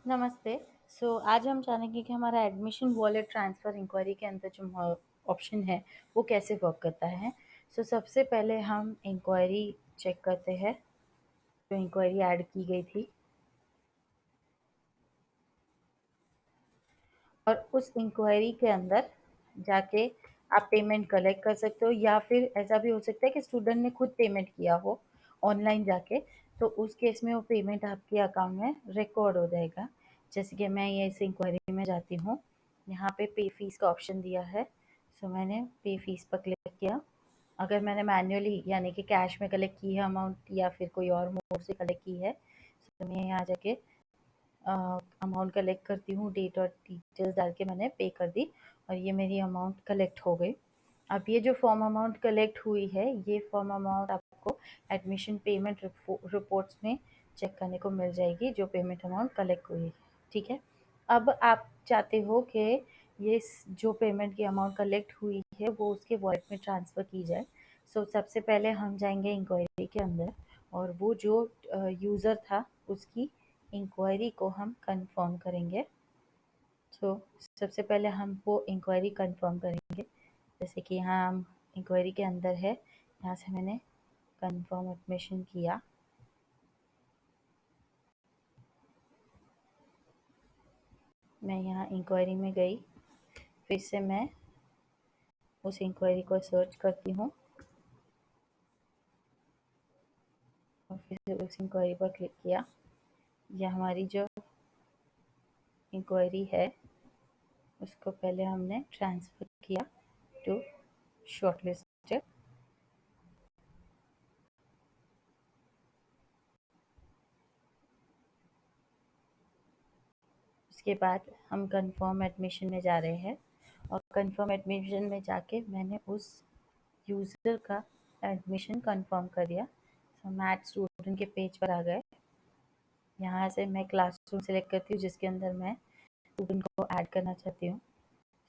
नमस्ते। आज हम जानेंगे कि हमारा एडमिशन वॉलेट ट्रांसफ़र इंक्वायरी के अंदर जो ऑप्शन है वो कैसे वर्क करता है। सबसे पहले हम इंक्वायरी चेक करते हैं, जो इंक्वायरी ऐड की गई थी, और उस इंक्वायरी के अंदर जाके आप पेमेंट कलेक्ट कर सकते हो, या फिर ऐसा भी हो सकता है कि स्टूडेंट ने खुद पेमेंट किया हो ऑनलाइन जाके, तो उस केस में वो पेमेंट आपके अकाउंट में रिकॉर्ड हो जाएगा। जैसे कि मैं ये इस इंक्वायरी में जाती हूँ, यहाँ पे पे फीस का ऑप्शन दिया है। मैंने पे फीस पर क्लिक किया। अगर मैंने मैन्युअली यानी कि कैश में कलेक्ट की है अमाउंट, या फिर कोई और मोड से कलेक्ट की है, तो मैं यहाँ जाके अमाउंट कलेक्ट करती हूँ, डेट और डिटेल्स डाल के मैंने पे कर दी, और ये मेरी अमाउंट कलेक्ट हो गई। अब ये जो फॉर्म अमाउंट कलेक्ट हुई है, ये फॉर्म अमाउंट आपको एडमिशन पेमेंट रिपोर्ट्स में चेक करने को मिल जाएगी, जो पेमेंट अमाउंट कलेक्ट हुई है। ठीक है। अब आप चाहते हो कि ये जो पेमेंट की अमाउंट कलेक्ट हुई है वो उसके वॉलेट में ट्रांसफ़र की जाए। सबसे पहले हम जाएंगे इंक्वायरी के अंदर, और वो जो यूज़र था उसकी इंक्वायरी को हम कंफर्म करेंगे। सबसे पहले हम वो इंक्वायरी कंफर्म करेंगे। जैसे कि यहाँ हम इंक्वायरी के अंदर है, यहाँ से मैंने कंफर्म एडमिशन किया। मैं यहाँ इंक्वायरी में गई, फिर से मैं उस इंक्वायरी को सर्च करती हूँ, और फिर से उस इंक्वायरी पर क्लिक किया। यह हमारी जो इंक्वायरी है उसको पहले हमने ट्रांसफ़र किया टू शॉर्टलिस्टेड। उसके बाद हम कंफर्म एडमिशन में जा रहे हैं, और कंफर्म एडमिशन में जाके मैंने उस यूज़र का एडमिशन कंफर्म कर दिया। मैथ स्टूडेंट के पेज पर आ गए। यहाँ से मैं क्लासरूम सेलेक्ट करती हूँ जिसके अंदर मैं स्टूडेंट को ऐड करना चाहती हूँ।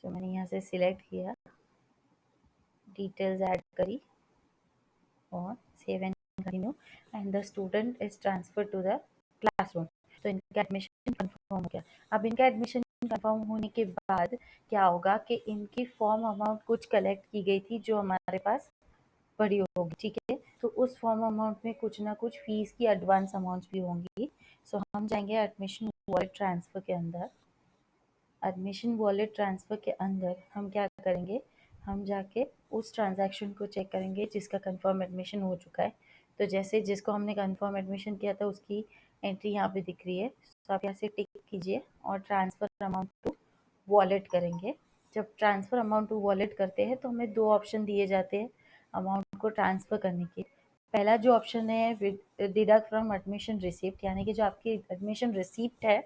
मैंने यहाँ से सिलेक्ट किया, डिटेल्स ऐड करी, और save and continue, and the student is transfer to the classroom. तो इनका एडमिशन कंफर्म हो गया। अब इनका एडमिशन कंफर्म होने के बाद क्या होगा कि इनकी फॉर्म अमाउंट कुछ कलेक्ट की गई थी जो हमारे पास पड़ी होगी। ठीक है। तो उस फॉर्म अमाउंट में कुछ ना कुछ फीस की एडवांस अमाउंट्स भी होंगी। हम जाएंगे एडमिशन वॉलेट ट्रांसफ़र के अंदर। एडमिशन वॉलेट ट्रांसफ़र के अंदर हम क्या करेंगे, हम जाके उस ट्रांजैक्शन को चेक करेंगे जिसका कंफर्म एडमिशन हो चुका है। तो जैसे जिसको हमने कंफर्म एडमिशन किया था उसकी एंट्री यहाँ पे दिख रही है। आप यहाँ से टिक कीजिए और ट्रांसफ़र अमाउंट टू वॉलेट करेंगे। जब ट्रांसफ़र अमाउंट टू वॉलेट करते हैं तो हमें दो ऑप्शन दिए जाते हैं अमाउंट को ट्रांसफ़र करने के। पहला जो ऑप्शन है डिडक्ट फ्रॉम एडमिशन रिसिप्ट, यानी कि जो आपकी एडमिशन रिसिप्ट है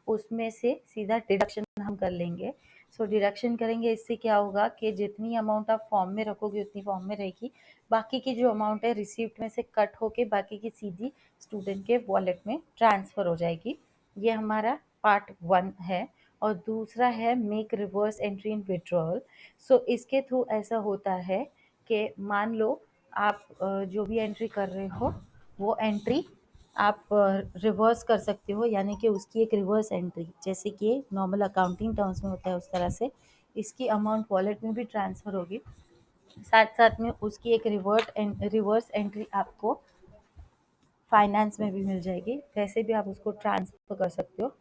उसमें से सीधा डिडक्शन हम कर लेंगे। डिडक्शन करेंगे, इससे क्या होगा कि जितनी अमाउंट आप फॉर्म में रखोगे उतनी फॉर्म में रहेगी, बाकी की जो अमाउंट है रिसिप्ट में से कट होके बाकी की सीधी स्टूडेंट के वॉलेट में ट्रांसफ़र हो जाएगी। ये हमारा पार्ट 1 है। और दूसरा है make reverse entry in withdrawal. इसके थ्रू ऐसा होता है कि मान लो आप जो भी एंट्री कर रहे हो वो एंट्री आप रिवर्स कर सकते हो, यानी कि उसकी एक रिवर्स एंट्री, जैसे कि नॉर्मल अकाउंटिंग टर्म्स में होता है उस तरह से इसकी अमाउंट वॉलेट में भी ट्रांसफ़र होगी। साथ साथ में उसकी एक रिवर्स एंट्री आपको फाइनेंस में भी मिल जाएगी, वैसे भी आप उसको ट्रांसफ़र कर सकते हो।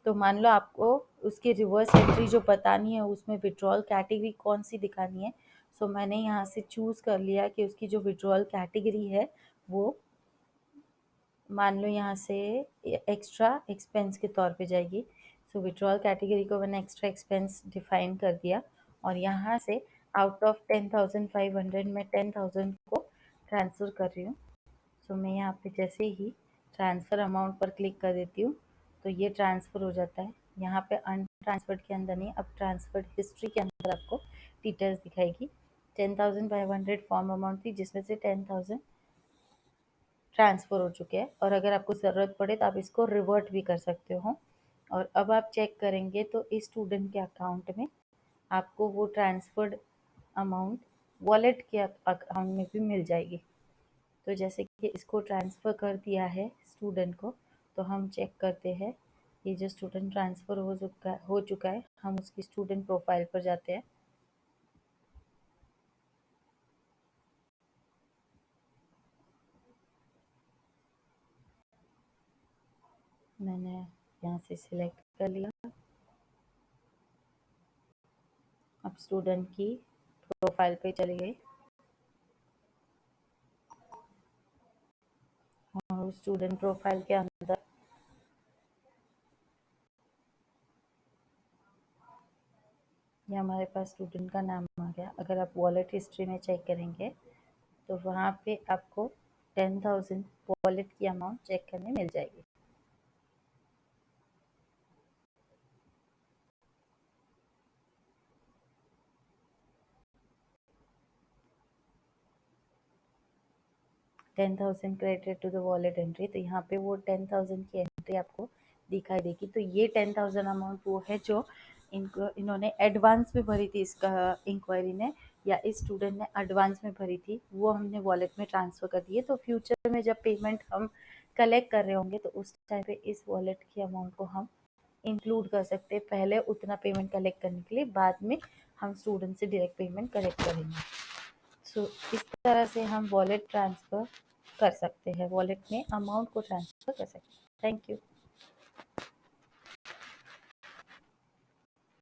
तो मान लो आपको उसकी रिवर्स एंट्री जो बतानी है उसमें विड्रॉल कैटेगरी कौन सी दिखानी है। मैंने यहाँ से चूज़ कर लिया कि उसकी जो विड्रॉल कैटेगरी है वो मान लो यहाँ से एक्स्ट्रा एक्सपेंस के तौर पे जाएगी। विड्रॉल कैटेगरी को मैंने एक्स्ट्रा एक्सपेंस डिफाइन कर दिया, और यहाँ से आउट ऑफ 10,500 मैं 10,000 को ट्रांसफ़र कर रही हूँ। मैं यहाँ पे जैसे ही ट्रांसफ़र अमाउंट पर क्लिक कर देती हूँ तो ये ट्रांसफ़र हो जाता है। यहाँ पे अनट्रांसफर्ड के अंदर नहीं, अब ट्रांसफर्ड हिस्ट्री के अंदर आपको डिटेल्स दिखाएगी। 10,500 फॉर्म अमाउंट थी जिसमें से 10,000 ट्रांसफ़र हो चुके हैं, और अगर आपको ज़रूरत पड़े तो आप इसको रिवर्ट भी कर सकते हो। और अब आप चेक करेंगे तो इस स्टूडेंट के अकाउंट में आपको वो ट्रांसफ़र्ड अमाउंट वॉलेट के अकाउंट में भी मिल जाएगी। तो जैसे कि इसको ट्रांसफ़र कर दिया है स्टूडेंट को, तो हम चेक करते हैं ये जो स्टूडेंट ट्रांसफ़र हो चुका है, हम उसकी स्टूडेंट प्रोफाइल पर जाते हैं। मैंने यहाँ से सिलेक्ट कर लिया। अब स्टूडेंट की प्रोफाइल पे चली गई और स्टूडेंट प्रोफाइल के अंदर ये हमारे पास स्टूडेंट का नाम आ गया। अगर आप वॉलेट हिस्ट्री में चेक करेंगे तो वहाँ पे आपको 10,000 वॉलेट की अमाउंट चेक करने मिल जाएगी। Ten thousand credited to the wallet entry, तो यहाँ पे वो 10,000 की एंट्री आपको दिखाई देगी। तो ये 10,000 अमाउंट वो है जो इन्होंने एडवांस में भरी थी, इसका इंक्वायरी ने या इस स्टूडेंट ने एडवांस में भरी थी, वो हमने वॉलेट में ट्रांसफ़र कर दी है। तो फ्यूचर में जब पेमेंट हम कलेक्ट कर रहे होंगे तो उस टाइम पे इस वॉलेट की अमाउंट को हम इंक्लूड कर सकते हैं, पहले उतना पेमेंट कलेक्ट करने के लिए, बाद में हम स्टूडेंट से डायरेक्ट पेमेंट कलेक्ट करेंगे। सो इस तरह से हम वॉलेट ट्रांसफ़र कर सकते हैं, वॉलेट में अमाउंट को ट्रांसफ़र कर सकते हैं। Thank you.